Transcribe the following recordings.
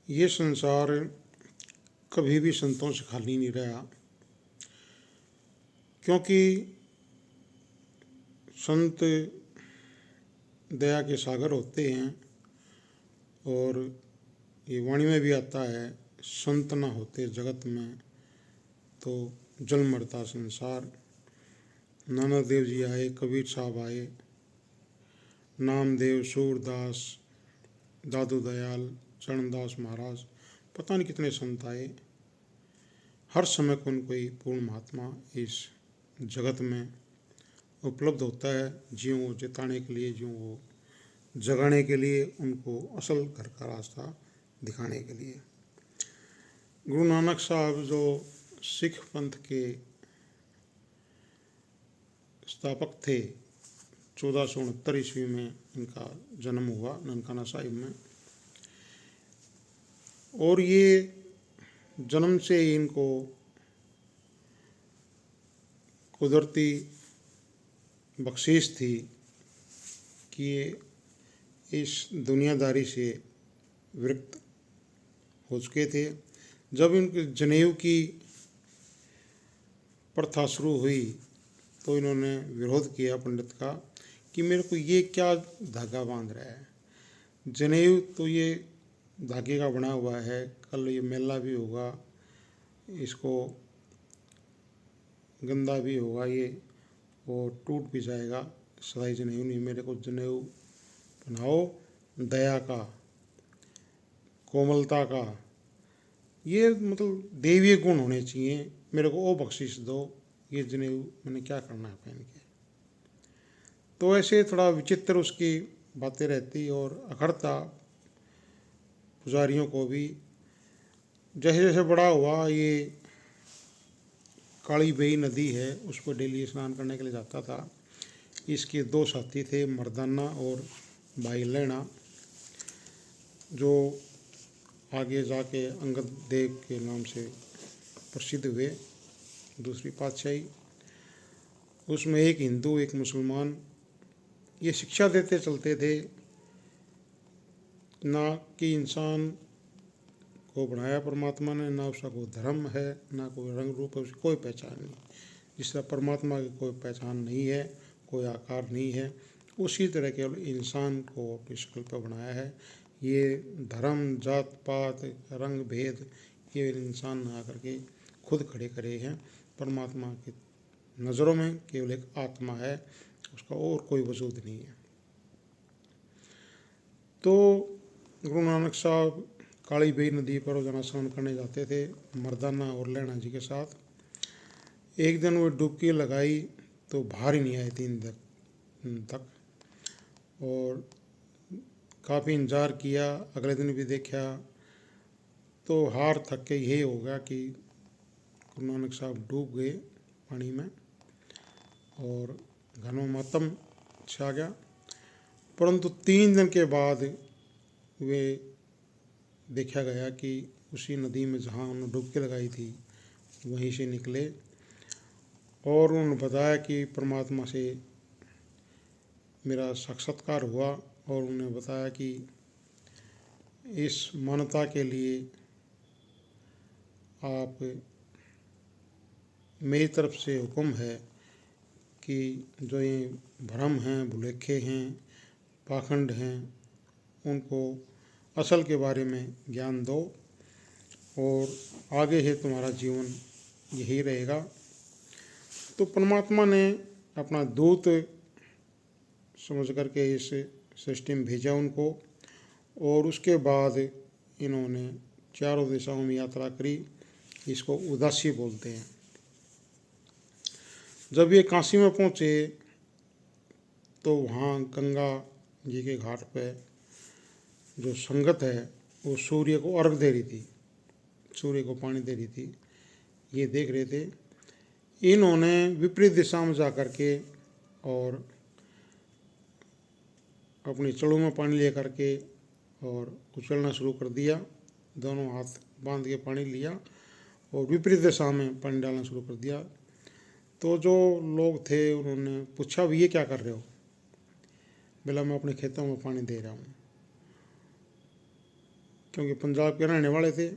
ये संसार कभी भी संतों से खाली नहीं रहा, क्योंकि संत दया के सागर होते हैं। और ये वाणी में भी आता है, संत न होते जगत में तो जल मरता संसार। नानक देव जी आए, कबीर साहब आए, नामदेव, सूरदास, दादू दयाल, चरणदास महाराज, पता नहीं कितने संत आए। हर समय कोई न कोई पूर्ण महात्मा इस जगत में उपलब्ध होता है, ज्यों वो जिताने के लिए, ज्यों वो जगाने के लिए, उनको असल घर का रास्ता दिखाने के लिए। गुरु नानक साहब जो सिख पंथ के स्थापक थे, 1469 ईस्वी में इनका जन्म हुआ ननकाना साहिब में। और ये जन्म से ही इनको कुदरती बख्शीश थी कि ये इस दुनियादारी से विरक्त हो चुके थे। जब इनके जनेऊ की प्रथा शुरू हुई तो इन्होंने विरोध किया पंडित का कि मेरे को ये क्या धागा बांध रहा है। जनेऊ तो ये धागे का बना हुआ है, कल ये मेला भी होगा, इसको गंदा भी होगा ये, और टूट भी जाएगा। सदाई जनेऊ नहीं, मेरे को जनेऊ बनाओ दया का, कोमलता का, ये मतलब देवीय गुण होने चाहिए, मेरे को वो बख्शिश दो। ये जनेऊ मैंने क्या करना है पहन के। तो ऐसे थोड़ा विचित्र उसकी बातें रहती और अखड़ता पुजारियों को भी। जैसे जैसे बड़ा हुआ, ये काली बेई नदी है, उस पर डेली स्नान करने के लिए जाता था। इसके दो साथी थे, मर्दाना और भाई लैना, जो आगे जाके अंगद देव के नाम से प्रसिद्ध हुए, दूसरी पातशाही। उसमें एक हिंदू एक मुसलमान ये शिक्षा देते चलते थे, ना कि इंसान को बनाया परमात्मा ने, ना उसका कोई धर्म है, ना कोई रंग रूप है, उसकी कोई पहचान नहीं। जिस तरह परमात्मा की कोई पहचान नहीं है, कोई आकार नहीं है, उसी तरह केवल इंसान को अपनी शक्ल पर बनाया है। ये धर्म, जात पात, रंग भेद ये इंसान ने आकर के खुद खड़े करे हैं। परमात्मा की नज़रों में केवल एक आत्मा है, उसका और कोई वजूद नहीं है। तो गुरु नानक साहब काली बेई नदी पर रोजाना स्नान करने जाते थे, मर्दाना और लैना जी के साथ। एक दिन वो डुबकी लगाई तो बाहर ही नहीं आए 3 दिन तक, और काफ़ी इंतज़ार किया। अगले दिन भी देखा तो हार थक के यही हो गया कि गुरु नानक साहब डूब गए पानी में और घनों मातम छा गया। परंतु 3 दिन के बाद वे देखा गया कि उसी नदी में जहाँ उन्होंने डुबकी लगाई थी वहीं से निकले, और उन्होंने बताया कि परमात्मा से मेरा साक्षात्कार हुआ। और उन्होंने बताया कि इस मानवता के लिए आप मेरी तरफ से हुक्म है कि जो ये भ्रम हैं, भुलेखे हैं, पाखंड हैं, उनको असल के बारे में ज्ञान दो और आगे है तुम्हारा जीवन यही रहेगा। तो परमात्मा ने अपना दूत समझ करके इस सृष्टि में भेजा उनको, और उसके बाद इन्होंने चारों दिशाओं में यात्रा करी। इसको उदासी बोलते हैं। जब ये काशी में पहुँचे तो वहाँ गंगा जी के घाट पे जो संगत है वो सूर्य को अर्घ दे रही थी, सूर्य को पानी दे रही थी, ये देख रहे थे। इन्होंने विपरीत दिशा में जा कर के और अपनी चड़ों में पानी ले करके और उछलना शुरू कर दिया। दोनों हाथ बांध के पानी लिया और विपरीत दिशा में पानी डालना शुरू कर दिया। तो जो लोग थे उन्होंने पूछा, भी ये क्या कर रहे हो? बोला, मैं अपने खेतों में पानी दे रहा हूँ। क्योंकि पंजाब के रहने वाले थे।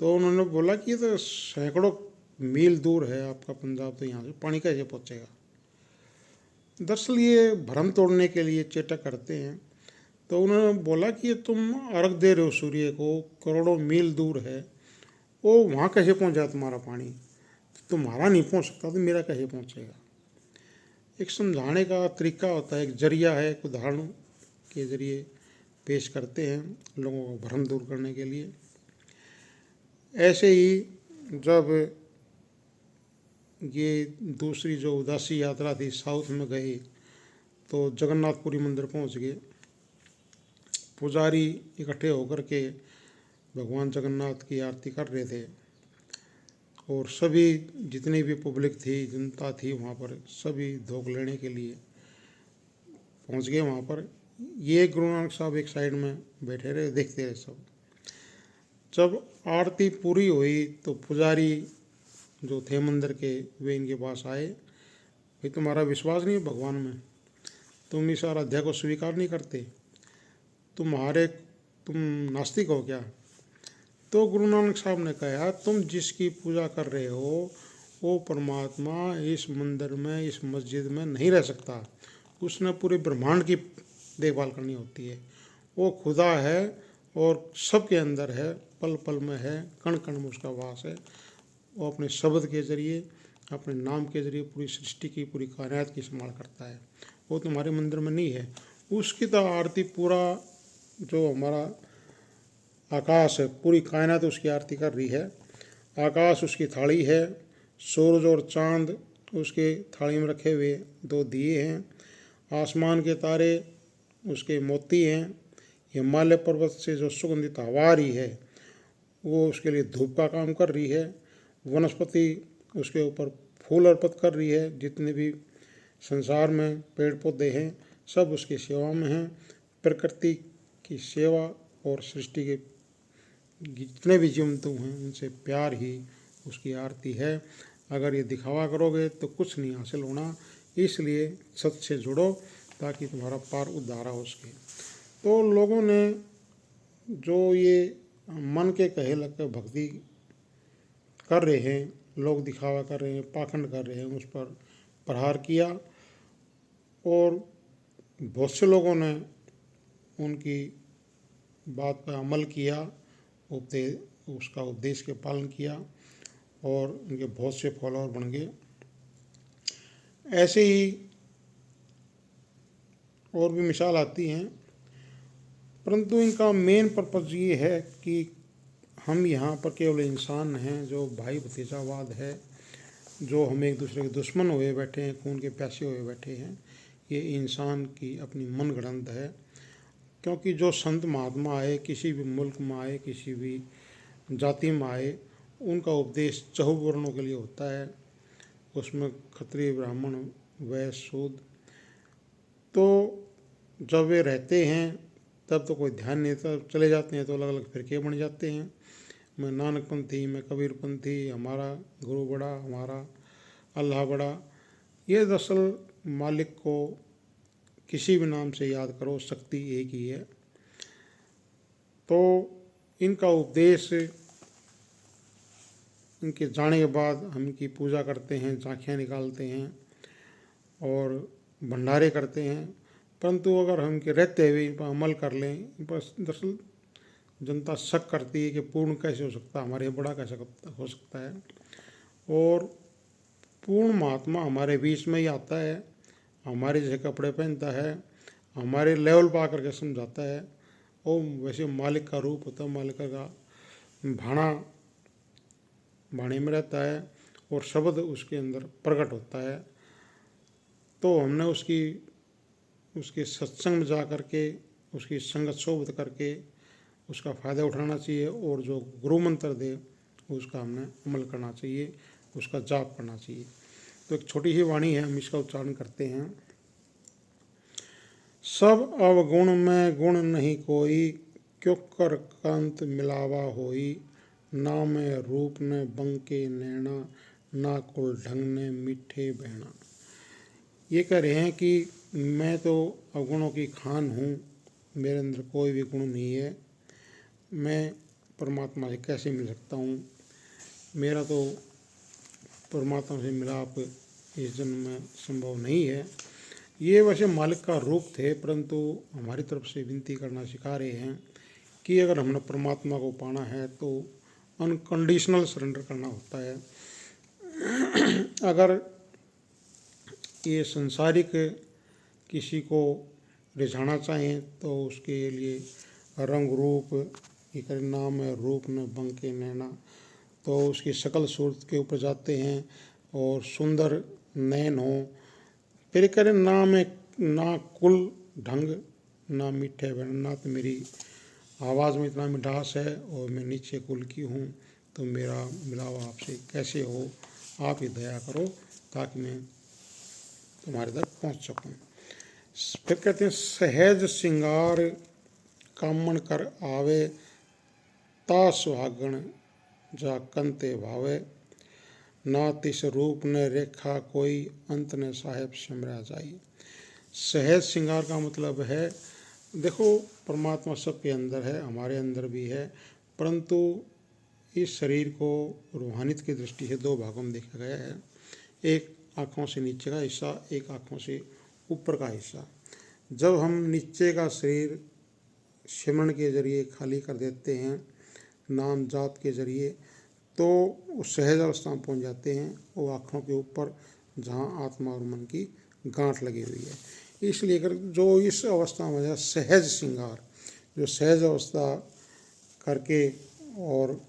तो उन्होंने बोला कि ये तो सैकड़ों मील दूर है आपका पंजाब, तो यहाँ से पानी कैसे पहुँचेगा। दरअसल ये भ्रम तोड़ने के लिए चेष्टा करते हैं। तो उन्होंने बोला कि ये तुम अर्घ दे रहे हो सूर्य को, करोड़ों मील दूर है, वो वहाँ कैसे पहुँच जाए तुम्हारा पानी, तुम्हारा नहीं पहुँच सकता तो मेरा कैसे पहुँचेगा। एक समझाने का तरीका होता है, एक जरिया है, एक उदाहरण के जरिए पेश करते हैं लोगों को भ्रम दूर करने के लिए। ऐसे ही जब ये दूसरी जो उदासी यात्रा थी, साउथ में गए तो जगन्नाथपुरी मंदिर पहुंच गए। पुजारी इकट्ठे होकर के भगवान जगन्नाथ की आरती कर रहे थे और सभी जितनी भी पब्लिक थी, जनता थी वहाँ पर, सभी धोख लेने के लिए पहुँच गए वहाँ पर। ये गुरु नानक साहब एक साइड में बैठे रहे, देखते रहे सब। जब आरती पूरी हुई तो पुजारी जो थे मंदिर के, वे इनके पास आए, भाई तुम्हारा विश्वास नहीं है भगवान में, तुम इस आराध्या को स्वीकार नहीं करते, तुम नास्तिक हो क्या। तो गुरु नानक साहब ने कहा, तुम जिसकी पूजा कर रहे हो वो परमात्मा इस मंदिर में, इस मस्जिद में नहीं रह सकता, उसने पूरे ब्रह्मांड की देखभाल करनी होती है। वो खुदा है और सबके अंदर है, पल पल में है, कण कण में उसका वास है। वो अपने शब्द के जरिए, अपने नाम के जरिए पूरी सृष्टि की, पूरी कायनात की संभाल करता है। वो तुम्हारे मंदिर में नहीं है। उसकी तो आरती, पूरा जो हमारा आकाश है, पूरी कायनात उसकी आरती कर रही है। आकाश उसकी थाली है, सूरज और चांद उसके थाली में रखे हुए दो दिए हैं, आसमान के तारे उसके मोती हैं, हिमालय पर्वत से जो सुगंधित हवा आ रही है वो उसके लिए धूप का काम कर रही है, वनस्पति उसके ऊपर फूल अर्पित कर रही है, जितने भी संसार में पेड़ पौधे हैं सब उसकी सेवा में हैं। प्रकृति की सेवा और सृष्टि के जितने भी जंतु हैं उनसे प्यार ही उसकी आरती है। अगर ये दिखावा करोगे तो कुछ नहीं हासिल होना, इसलिए सच से जुड़ो ताकि तुम्हारा पार उद्धार हो सके। तो लोगों ने जो ये मन के कहे लगकर भक्ति कर रहे हैं, लोग दिखावा कर रहे हैं, पाखंड कर रहे हैं, उस पर प्रहार किया और बहुत से लोगों ने उनकी बात पर अमल किया, उसका उपदेश के पालन किया और उनके बहुत से फॉलोअर बन गए। ऐसे ही और भी मिसाल आती हैं, परंतु इनका मेन पर्पज़ ये है कि हम यहाँ पर केवल इंसान हैं, जो भाई भतीजावाद है, जो हम एक दूसरे के दुश्मन हुए बैठे हैं, खून के प्यासे हुए बैठे हैं, ये इंसान की अपनी मन गढ़ंत है। क्योंकि जो संत महात्मा आए, किसी भी मुल्क में आए, किसी भी जाति में आए, उनका उपदेश चहुवर्णों के लिए होता है, उसमें क्षत्रिय ब्राह्मण वैश्य शूद्र। तो जब वे रहते हैं तब तो कोई ध्यान नहीं देता, चले जाते हैं तो अलग अलग फिरके बन जाते हैं, मैं नानकपंथी, मैं कबीरपंथी, हमारा गुरु बड़ा, हमारा अल्लाह बड़ा। ये दरअसल मालिक को किसी भी नाम से याद करो, शक्ति एक ही है। तो इनका उपदेश, इनके जाने के बाद हम इनकी पूजा करते हैं, झांकियाँ निकालते हैं और भंडारे करते हैं, परंतु अगर हम इनके रहते हुए इन पर अमल कर लें, इन पर दरअसल जनता शक करती है कि पूर्ण कैसे हो सकता है, हमारे बड़ा कैसे हो सकता है। और पूर्ण महात्मा हमारे बीच में ही आता है, हमारे जैसे कपड़े पहनता है, हमारे लेवल पर आकर के समझाता है। और वैसे मालिक का रूप होता है, मालिक का भाणे में रहता है और शब्द उसके अंदर प्रकट होता है। तो हमने उसके सत्संग में जा कर के, उसकी संगत सोबत करके उसका फ़ायदा उठाना चाहिए और जो गुरु मंत्र दे उसका हमने अमल करना चाहिए, उसका जाप करना चाहिए। तो एक छोटी सी वाणी है, हम इसका उच्चारण करते हैं। सब अवगुण में गुण नहीं कोई, क्यों कर कांत मिलावा होई, ना मैं रूप ने बंके नैना, ना कुल ढंग ने मीठे बहना। ये कह रहे हैं कि मैं तो अवगुणों की खान हूँ, मेरे अंदर कोई भी गुण नहीं है, मैं परमात्मा से कैसे मिल सकता हूँ। मेरा तो परमात्मा से मिलाप इस जन्म में संभव नहीं है। ये वैसे मालिक का रूप थे, परंतु हमारी तरफ से विनती करना सिखा रहे हैं कि अगर हमने परमात्मा को पाना है तो अनकंडीशनल सरेंडर करना होता है। अगर ये संसारिक किसी को रिझाना चाहें तो उसके लिए रंग रूप ये करें, नाम है रूप न बंके नैना, तो उसकी शकल सूरत के ऊपर जाते हैं और सुंदर नयन हो, फिर करें ना में ना कुल ढंग ना मीठे बन, ना तो मेरी आवाज़ में इतना मिठास है और मैं नीचे कुल की हूँ, तो मेरा मिलाव आपसे कैसे हो। आप ही दया करो ताकि मैं तुम्हारे तक पहुँच सकूँ। फिर कहते हैं सहज श्रृंगार कामन कर आवे, ता सुहागण जा कंते भावे, ना तिस रूप ने रेखा कोई, अंत ने साहेब सिमरा जाई। सहज श्रृंगार का मतलब है, देखो परमात्मा सबके अंदर है, हमारे अंदर भी है, परंतु इस शरीर को रूहानियत की दृष्टि से दो भागों में देखा गया है। एक आँखों से नीचे का हिस्सा, एक आँखों से ऊपर का हिस्सा। जब हम नीचे का शरीर सिमरन के जरिए खाली कर देते हैं, नाम जात के जरिए, तो उस सहज अवस्था में पहुँच जाते हैं, वो आँखों के ऊपर जहाँ आत्मा और मन की गांठ लगी हुई है। इसलिए अगर जो इस अवस्था में है सहज श्रृंगार, जो सहज अवस्था करके और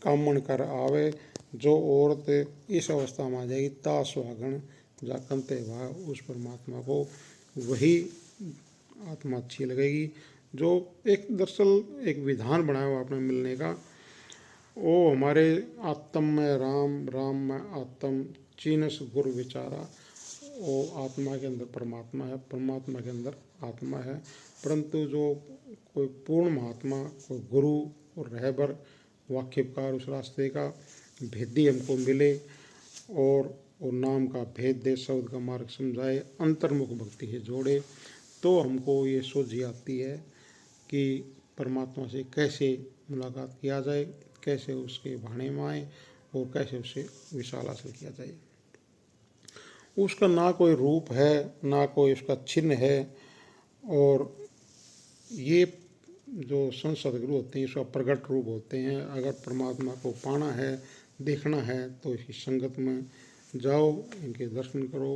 कामन कर आवे, जो औरत इस अवस्था में आ जाएगी, ता सुहागण जा कंते भाव, उस परमात्मा को वही आत्मा अच्छी लगेगी। जो एक दरअसल एक विधान बनाया हुआ आपने मिलने का, वो हमारे आत्म में राम, राम में आत्म, चीनस गुरु विचारा। वो आत्मा के अंदर परमात्मा है, परमात्मा के अंदर आत्मा है, परंतु जो कोई पूर्ण महात्मा, कोई गुरु और रहबर वाक्यकार उस रास्ते का भेदी हमको मिले और वो नाम का भेद दे, शब्द का मार्ग समझाए, अंतर्मुख भक्ति से जोड़े, तो हमको ये सोझी आती है कि परमात्मा से कैसे मुलाकात किया जाए, कैसे उसके भाने में आए और कैसे उससे विशाल हासिल किया जाए। उसका ना कोई रूप है, ना कोई उसका चिन्ह है, और ये जो संत सदगुरु होते हैं इसका प्रकट रूप होते हैं। अगर परमात्मा को पाना है, देखना है, तो इसकी संगत में जाओ, इनके दर्शन करो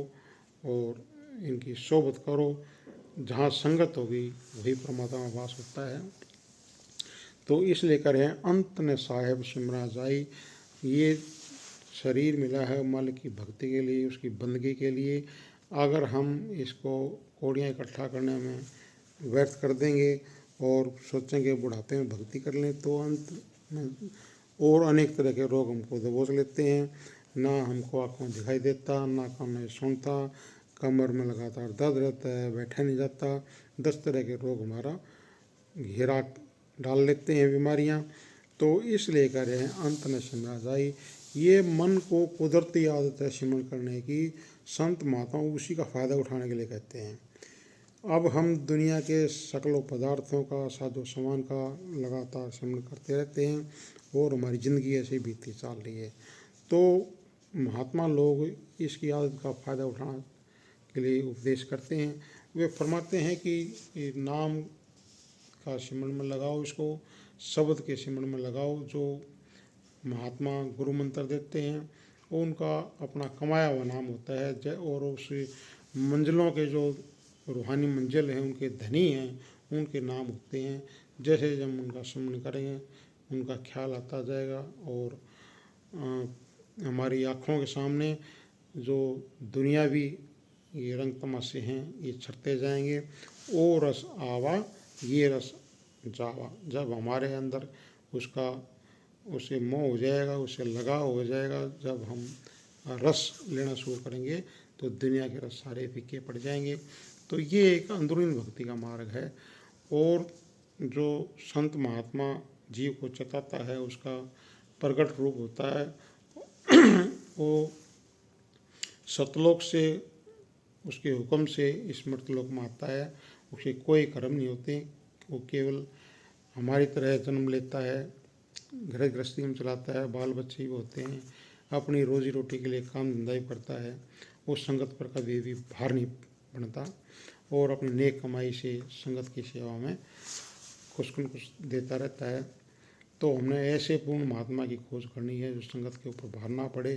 और इनकी सोबत करो। जहाँ संगत होगी वही परमात्मा में वास होता है। तो इसलिए करें अंत ने साहेब सिमरा जाई। ये शरीर मिला है मालिक की भक्ति के लिए, उसकी बंदगी के लिए। अगर हम इसको कौड़ियाँ इकट्ठा करने में व्यर्थ कर देंगे और सोचेंगे बुढ़ापे में भक्ति कर लें, तो अंत में और अनेक तरह के रोग हमको दबोच लेते हैं। ना हमको आँखों में दिखाई देता, ना कान में सुनता, कमर में लगातार दर्द रहता है, बैठा नहीं जाता। 10 तरह के रोग हमारा घेरा डाल लेते हैं, बीमारियां। तो इसलिए कह रहे हैं अंत न सिमरा जाई। ये मन को कुदरती आदत है सिमरन करने की। संत महात्माओं उसी का फ़ायदा उठाने के लिए कहते हैं। अब हम दुनिया के सकलों पदार्थों का, साजो सामान का लगातार सिमरन करते रहते हैं और हमारी ज़िंदगी ऐसे बीतती चल रही है। तो महात्मा लोग इसकी आदत का फ़ायदा उठाने के लिए उपदेश करते हैं। वे फरमाते हैं कि नाम का सिमरन में लगाओ, इसको शब्द के सिमरन में लगाओ। जो महात्मा गुरु मंत्र देते हैं वो उनका अपना कमाया हुआ नाम होता है, और उस मंजिलों के जो रूहानी मंजिल हैं, उनके धनी हैं, उनके नाम होते हैं। जैसे जब उनका स्मरण करेंगे उनका ख्याल आता जाएगा और हमारी आँखों के सामने जो दुनियावी ये रंग तमाशे हैं ये छटते जाएंगे। ओ रस आवा ये रस जावा। जब हमारे अंदर उसका उसे मोह हो जाएगा, उसे लगाव हो जाएगा, जब हम रस लेना शुरू करेंगे तो दुनिया के रस सारे फीके पड़ जाएंगे। तो ये एक अंदरूनी भक्ति का मार्ग है। और जो संत महात्मा जीव को चेताता है उसका प्रकट रूप होता है। वो सतलोक से उसके हुक्म से स्मृतलोक में आता है। उसके कोई कर्म नहीं होते, वो केवल हमारी तरह जन्म लेता है, घर गृहस्थी में चलाता है, बाल बच्चे भी होते हैं, अपनी रोजी रोटी के लिए काम धंधा ही करता है, उस संगत पर कभी भी भार नहीं बनता और अपनी नेक कमाई से संगत की सेवा में कुछ न कुछ देता रहता है। तो हमने ऐसे पूर्ण महात्मा की खोज करनी है जो संगत के ऊपर भार ना पड़े,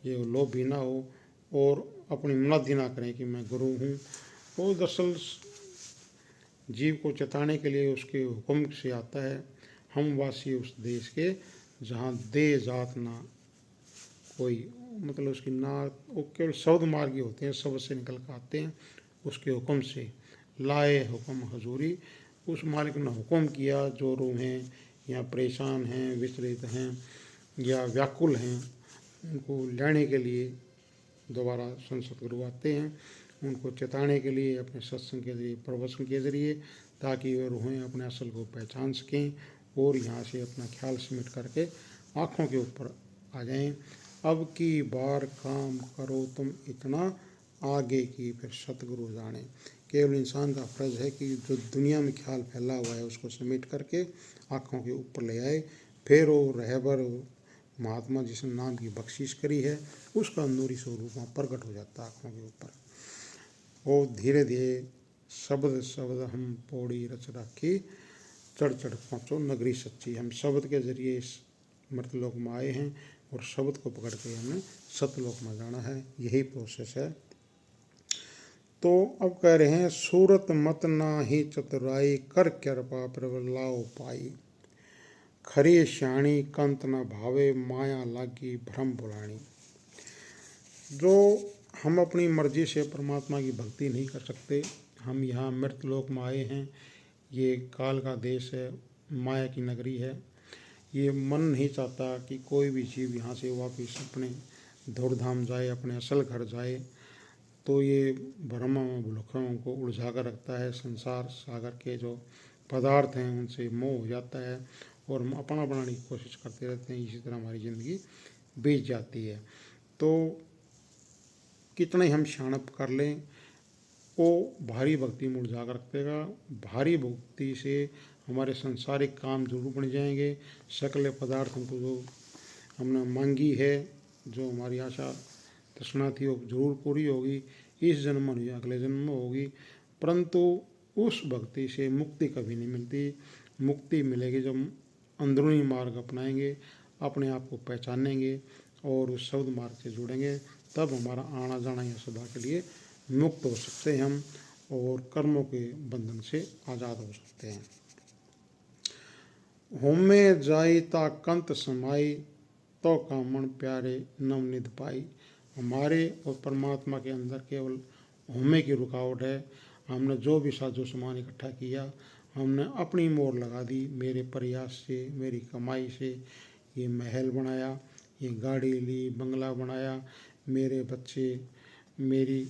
ये लोभ भी ना हो और अपनी मुनादी ना करें कि मैं गुरु हूँ। वो दरअसल जीव को चेताने के लिए उसके हुक्म से आता है। हम वासी उस देश के जहाँ दे जात ना कोई, मतलब उसकी ना, वो केवल शब्द मार्गी होते हैं, शब्द से निकल कर आते हैं, उसके हुक्म से लाए हुक्म हजूरी। उस मालिक ने हुक्म किया, जो रूहें या परेशान हैं, विचलित हैं या व्याकुल हैं, उनको लेने के लिए दोबारा संसद गुरु आते हैं, उनको चेताने के लिए अपने सत्संग के जरिए, प्रवचन के जरिए, ताकि वे रूहें अपने असल को पहचान सकें और यहाँ से अपना ख्याल समेट करके आँखों के ऊपर आ जाएं। अब की बार काम करो तुम इतना, आगे की फिर सतगुरु जाने। केवल इंसान का फर्ज है कि जो दुनिया में ख्याल फैला हुआ है उसको समेट करके आँखों के ऊपर ले आए। फिर वो रहबर महात्मा जिसने नाम की बख्शिश करी है उसका नूरी स्वरूप वहाँ प्रकट हो जाता है आँखों के ऊपर। वो धीरे धीरे शब्द शब्द हम पौड़ी रच रखी, चढ़ चढ़ पहुँचो नगरी सच्ची। हम शब्द के जरिए इस मृतलोक में आए हैं और शब्द को पकड़ के हमें सतलोक में जाना है, यही प्रोसेस है। तो अब कह रहे हैं, सूरत मत ना ही चतुराई, कर कृपा प्रबलाओ पाई, खरी श्याणी कंत न भावे, माया लागी भ्रम बुलानी। जो हम अपनी मर्जी से परमात्मा की भक्ति नहीं कर सकते, हम यहाँ मृतलोक में आए हैं, ये काल का देश है, माया की नगरी है। ये मन नहीं चाहता कि कोई भी जीव यहाँ से वापस अपने धूमधाम जाए, अपने असल घर जाए। तो ये भ्रम भुलक्कड़ों को उलझा कर रखता है। संसार सागर के जो पदार्थ हैं उनसे मोह हो जाता है और हम अपना बनाने की कोशिश करते रहते हैं। इसी तरह हमारी ज़िंदगी बीत जाती है। तो कितना ही हम शाणप कर लें, वो भारी भक्ति में उलझा कर रखेगा। भारी भक्ति से हमारे सांसारिक काम जरूर बन जाएंगे। सकल पदार्थ हमको जो हमने मांगी है, जो हमारी आशा तृष्णा थी, वो जरूर पूरी होगी, इस जन्म में हुई अगले जन्म में होगी। परंतु उस भक्ति से मुक्ति कभी नहीं मिलती। मुक्ति मिलेगी जब अंदरूनी मार्ग अपनाएंगे, अपने आप को पहचानेंगे और उस शब्द मार्ग से जुड़ेंगे, तब हमारा आना जाना या सदा के लिए मुक्त हो सकते हैं हम और कर्मों के बंधन से आज़ाद हो सकते हैं। होमे जाई ता कंत समाई, तो कामण प्यारे नवनिध पाई। हमारे और परमात्मा के अंदर केवल होमे की रुकावट है। हमने जो भी साजो सामान इकट्ठा किया, हमने अपनी मोहर लगा दी। मेरे प्रयास से, मेरी कमाई से ये महल बनाया, ये गाड़ी ली, बंगला बनाया, मेरे बच्चे, मेरी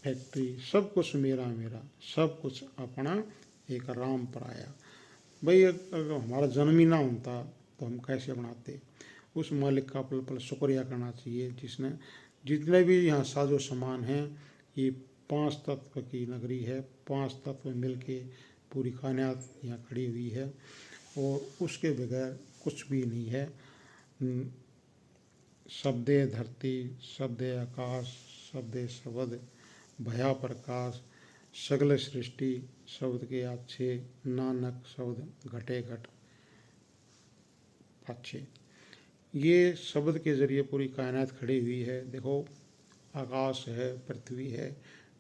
फैक्ट्री, सब कुछ मेरा मेरा, सब कुछ अपना एक राम पर आया। भाई अगर हमारा जन्म ही ना होता तो हम कैसे बनाते। उस मालिक का पल पल शुक्रिया करना चाहिए जिसने जितने भी यहाँ साजो सामान हैं, ये 5 तत्व की नगरी है। 5 तत्व मिल के पूरी कायनात यहाँ खड़ी हुई है और उसके बगैर कुछ भी नहीं है। शब्दे धरती, शब्दे आकाश, शब्दे शब्द, भया प्रकाश, सगल सृष्टि शब्द के अच्छे, नानक शब्द घटे घट अच्छे। ये शब्द के ज़रिए पूरी कायनात खड़ी हुई है। देखो, आकाश है, पृथ्वी है,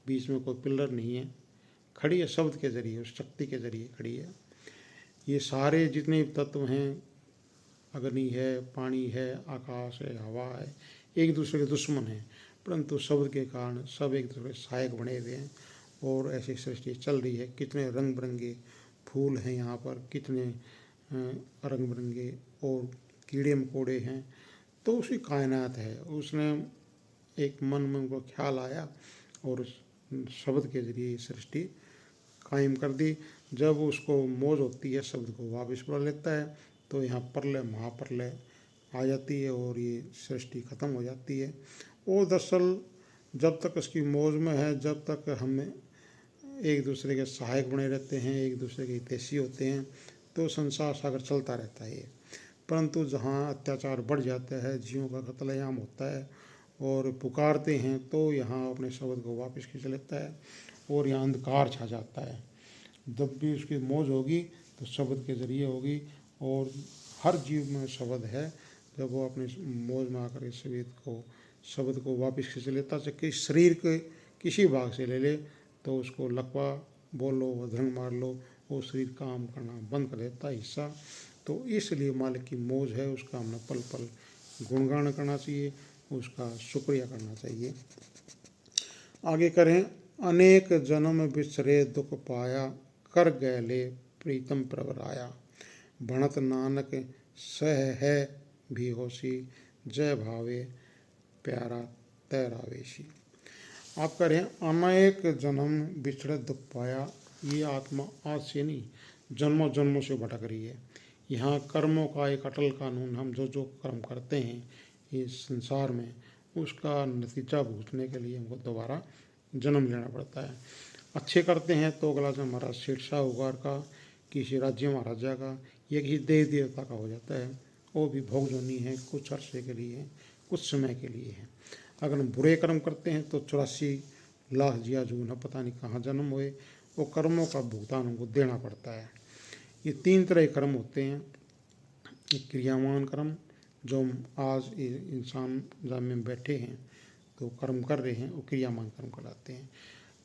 बीच में कोई पिलर नहीं है, खड़ी है शब्द के ज़रिए, उस शक्ति के ज़रिए खड़ी है। ये सारे जितने तत्व हैं, अग्नि है, पानी है, आकाश है, हवा है, एक दूसरे के दुश्मन हैं, परंतु शब्द के कारण सब एक दूसरे के सहायक बने हुए हैं और ऐसी सृष्टि चल रही है। कितने रंग बिरंगे फूल हैं यहाँ पर, कितने रंग बिरंगे और कीड़े मकोड़े हैं। तो उसकी कायनात है। उसने एक मन में उनको ख्याल आया और उस शब्द के ज़रिए सृष्टि कायम कर दी। जब उसको मौज होती है, शब्द को वापस बुला लेता है, तो यहाँ प्रलय महाप्रलय आ जाती है और ये सृष्टि ख़त्म हो जाती है। वो दरअसल जब तक उसकी मौज में है, जब तक हमें एक दूसरे के सहायक बने रहते हैं, एक दूसरे के हितैषी होते हैं, तो संसार सागर चलता रहता है। परंतु जहाँ अत्याचार बढ़ जाता है, जीवों का कत्लेआम होता है और पुकारते हैं तो यहाँ अपने शब्द को वापस खींच लेता है और यहाँ अंधकार छा जाता है। जब भी उसकी मौज होगी तो शब्द के जरिए होगी, और हर जीव में शब्द है। जब वो अपने मौज में आकर इस शब्द को वापस खींच लेता, चाहे शरीर के किसी भाग से ले ले, तो उसको लकवा बोलो, अधरंग मार लो, वो शरीर काम करना बंद कर देता है हिस्सा। तो इसलिए मालिक की मौज है, उसका हमें पल पल गुणगान करना चाहिए, उसका शुक्रिया करना चाहिए। आगे करें, अनेक जन्म बिसरे दुख पाया, कर गैले प्रीतम प्रवराया, भणत नानक सह है भी होशी, जय भावे प्यारा तैरावेशी। आप करें, अनेक जन्म बिछड़े दुख पाया, ये आत्मा आज से नहीं जन्मों जन्मों से भटक रही है। यहाँ कर्मों का एक अटल कानून, हम जो जो कर्म करते हैं इस संसार में, उसका नतीजा भुगतने के लिए हमको दोबारा जन्म लेना पड़ता है। अच्छे करते हैं तो अगला जन्म हमारा सेठ साहूकार का, किसी राज्य महाराजा का, या किसी देव देवता का हो जाता है। वो भी भोग जोनी है, कुछ अरसे के लिए है, कुछ समय के लिए है। अगर हम बुरे कर्म करते हैं तो 84 लाख जिया जून है, पता नहीं कहाँ जन्म हुए, वो कर्मों का भुगतान हमको देना पड़ता है। ये 3 तरह के कर्म होते हैं। एक क्रियामान कर्म, जो हम आज इंसान जब में बैठे हैं तो कर्म कर रहे हैं, वो क्रियामान कर्म कहलाते हैं।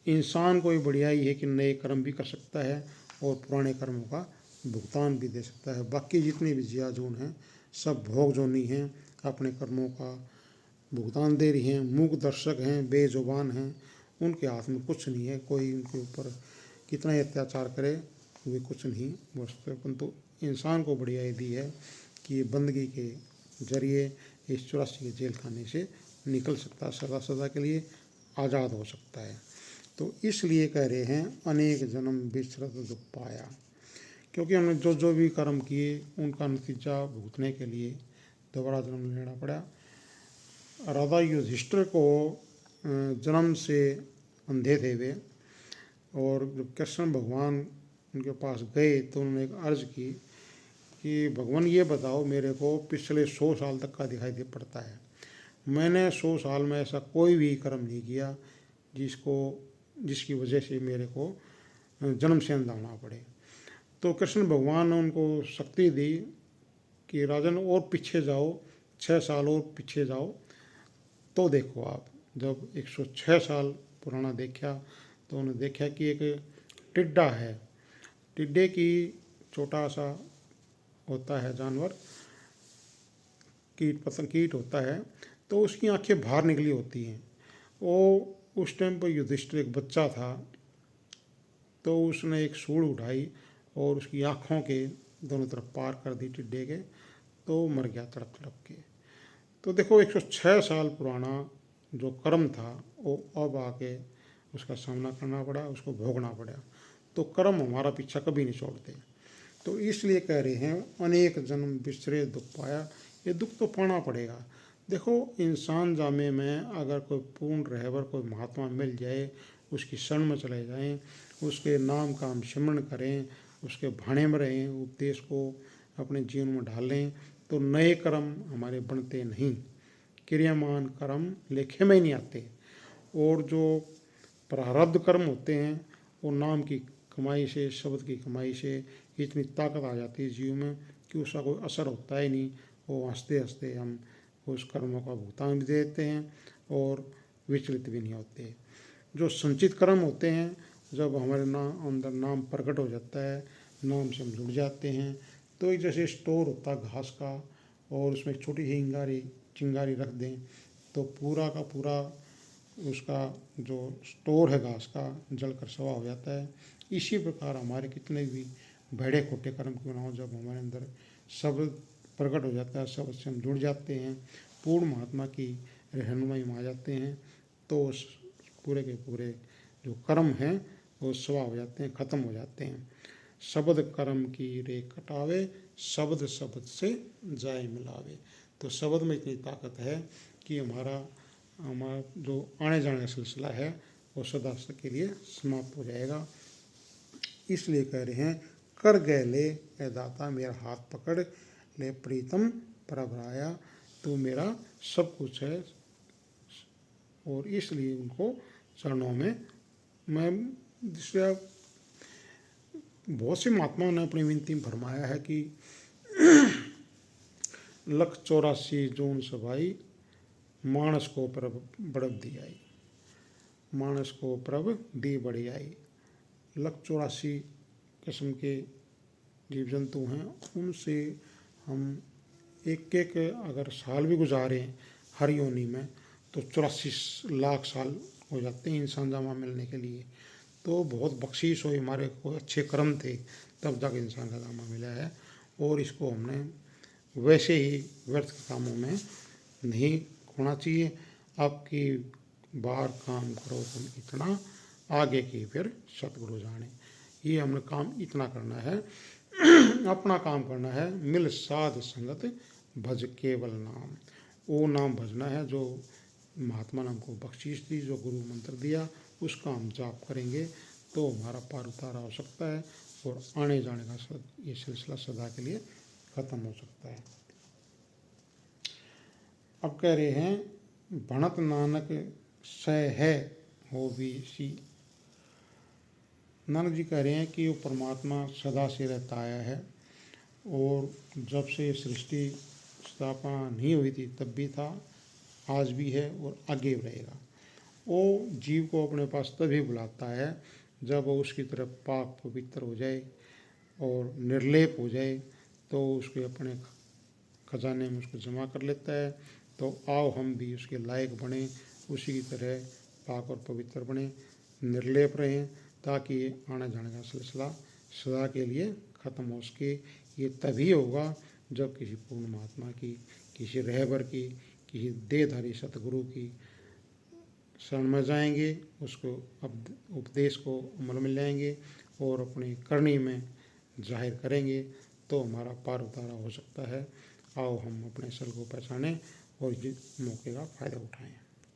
इंसान को ये बढ़ियाई है कि नए कर्म भी कर सकता है और पुराने कर्मों का भुगतान भी दे सकता है। बाकी जितनी भी जिया जून हैं सब भोग जोनी हैं, अपने कर्मों का भुगतान दे रही हैं, मूक दर्शक हैं, बेजुबान हैं, उनके हाथ में कुछ नहीं है। कोई उनके ऊपर कितना ही अत्याचार करे वे कुछ नहीं बोल सकते। परंतु इंसान को बढ़ियाई दी है कि ये बंदगी के जरिए इस 84 के जेल खाने से निकल सकता है, सदा सदा के लिए आज़ाद हो सकता है। तो इसलिए कह रहे हैं, अनेक जन्म बिसरत दुख पाया, क्योंकि हमने जो जो भी कर्म किए उनका नतीजा भुगतने के लिए दोबारा जन्म लेना पड़ा। राधा युधिष्ठिर को जन्म से अंधे थे वे, और जब कृष्ण भगवान उनके पास गए तो उन्होंने एक अर्ज़ की कि भगवान ये बताओ, मेरे को पिछले 100 साल तक का दिखाई दे पड़ता है, मैंने 100 साल में ऐसा कोई भी कर्म नहीं किया जिसकी वजह से मेरे को जन्म से अंधा होना पड़े। तो कृष्ण भगवान ने उनको शक्ति दी कि राजन और पीछे जाओ, 6 साल और पीछे जाओ तो देखो आप। जब 106 साल पुराना देखा तो उन्होंने देखा कि एक टिड्डा है, टिड्डे की छोटा सा होता है जानवर, कीट होता है, तो उसकी आंखें बाहर निकली होती हैं। वो उस टाइम पर युधिष्ठिर एक बच्चा था, तो उसने एक सूंड उठाई और उसकी आँखों के दोनों तरफ पार कर दी टिड्डे के, तो मर गया तड़प तड़प के। तो देखो 106 साल पुराना जो कर्म था वो अब आके उसका सामना करना पड़ा, उसको भोगना पड़ा। तो कर्म हमारा पीछा कभी नहीं छोड़ते। तो इसलिए कह रहे हैं, अनेक जन्म बिसरे दुख पाया, ये दुख तो पाना पड़ेगा। देखो इंसान जामे में अगर कोई पूर्ण रहबर कोई महात्मा मिल जाए, उसकी शरण में चले जाएं, उसके नाम का हम सिमरण करें, उसके भाने में रहें, उपदेश को अपने जीवन में ढालें, तो नए कर्म हमारे बनते नहीं, क्रियामान कर्म लेखे में ही नहीं आते। और जो प्रारब्ध कर्म होते हैं वो नाम की कमाई से, शब्द की कमाई से इतनी ताकत आ जाती है जीव में कि उसका कोई असर होता ही नहीं। वो हंसते हंसते हम उस कर्मों का भुगतान भी देते हैं और विचलित भी नहीं होते। जो संचित कर्म होते हैं, जब हमारे अंदर नाम प्रकट हो जाता है, नाम से हम जुड़ जाते हैं, तो एक जैसे स्टोर होता है घास का, और उसमें छोटी सी चिंगारी रख दें तो पूरा का पूरा उसका जो स्टोर है घास का जलकर सवा हो जाता है। इसी प्रकार हमारे कितने भी बड़े खोटे कर्म क्यों ना हो, जब हमारे अंदर शब्द प्रकट हो जाता है, शब्द से हम जुड़ जाते हैं, पूर्ण महात्मा की रहनुमाई में आ जाते हैं, तो उस पूरे के पूरे जो कर्म हैं वो सवा हो जाते हैं, ख़त्म हो जाते हैं। शब्द कर्म की रे कटावे, शब्द शब्द से जाय मिलावे। तो शब्द में इतनी ताकत है कि हमारा जो आने जाने का सिलसिला है वो सदा के लिए समाप्त हो जाएगा। इसलिए कह रहे हैं, कर गए ले ए दाता मेरा हाथ पकड़ ले प्रीतम प्रभराया, तू मेरा सब कुछ है। और इसलिए उनको चरणों में मैं, जिससे बहुत से महात्माओं ने अपनी विनती में फरमाया है कि 184 जून सभाई मानस को प्रभ बढ़ दी आई, मानस को प्रभ दी बढ़ी आई। 184 किस्म के जीव जंतु हैं, उनसे हम एक एक अगर साल भी गुजारें हर योनि में तो 84 लाख साल हो जाते हैं इंसान जामा मिलने के लिए। तो बहुत बख्शीश हुई, हमारे को अच्छे कर्म थे तब जाके इंसान का जामा मिला है। और इसको हमने वैसे ही व्यर्थ कामों में नहीं खोना चाहिए। आपकी बार काम करो तुम इतना, आगे की फिर सतगुरु जाने। ये हमने काम इतना करना है, अपना काम करना है। मिल साध संगत भज केवल नाम, वो नाम भजना है जो महात्मा ने हमको बख्शीश दी, जो गुरु मंत्र दिया, उसका हम जाप करेंगे तो हमारा पार उतारा हो सकता है और आने जाने का ये सिलसिला सदा के लिए खत्म हो सकता है। अब कह रहे हैं भणत नानक सह है हो भी सी। नानक जी कह रहे हैं कि वो परमात्मा सदा से रहता आया है और जब से सृष्टि स्थापना नहीं हुई थी तब भी था, आज भी है और आगे भी रहेगा। वो जीव को अपने पास तभी बुलाता है जब वो उसकी तरफ पाक पवित्र हो जाए और निर्लेप हो जाए, तो उसके अपने खजाने में उसको जमा कर लेता है। तो आओ हम भी उसके लायक बने, उसी की तरह पाक और पवित्र बने, निर्लेप रहें, ताकि ये आने जाने का सिलसिला सदा के लिए ख़त्म हो सके। ये तभी होगा जब किसी पूर्ण महात्मा की, किसी रहबर की, किसी देहधारी सतगुरु की शरण में जाएंगे, उसको उपदेश को अमल में लाएंगे और अपनी करनी में जाहिर करेंगे, तो हमारा पार उतारा हो सकता है। आओ हम अपने सल को पहचानें और इस मौके का फ़ायदा उठाएं।